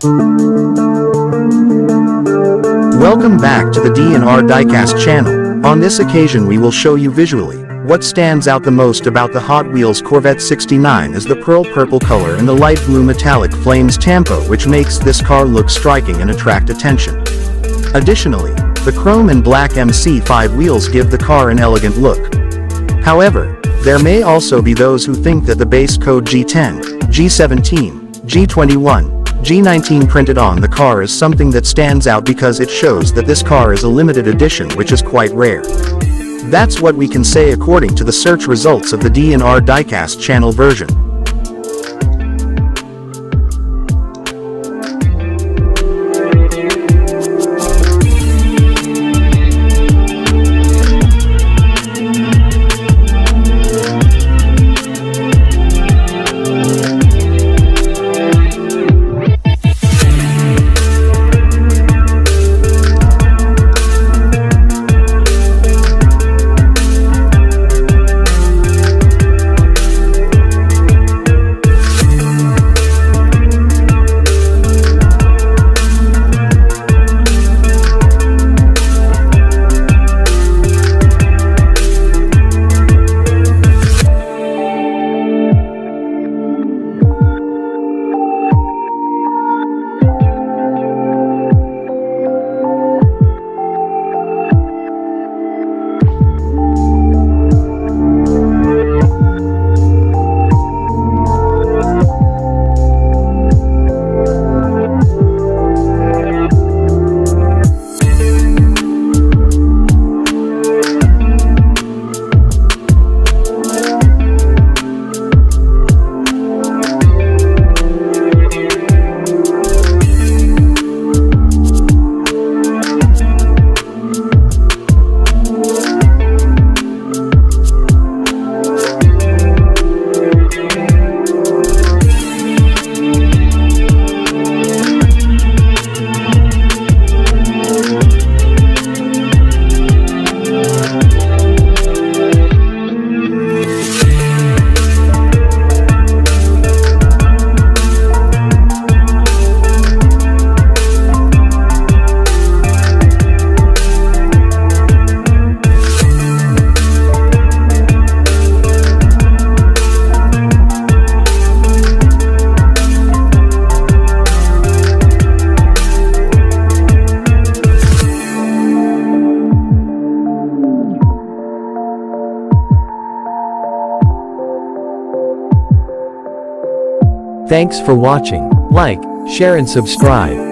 Welcome back to the D&R Diecast channel. On this occasion we will show you visually what stands out the most about the Hot Wheels Corvette 69 is the pearl purple color and the light blue metallic flames tampo, which makes this car look striking and attract attention. Additionally, the Chrome and Black MC5 wheels give the car an elegant look. However, there may also be those who think that the base code G10, G17, G21, G19 printed on the car is something that stands out because it shows that this car is a limited edition, which is quite rare. That's what we can say according to the search results of the D&R Diecast channel version. Thanks for watching. Like, share and subscribe.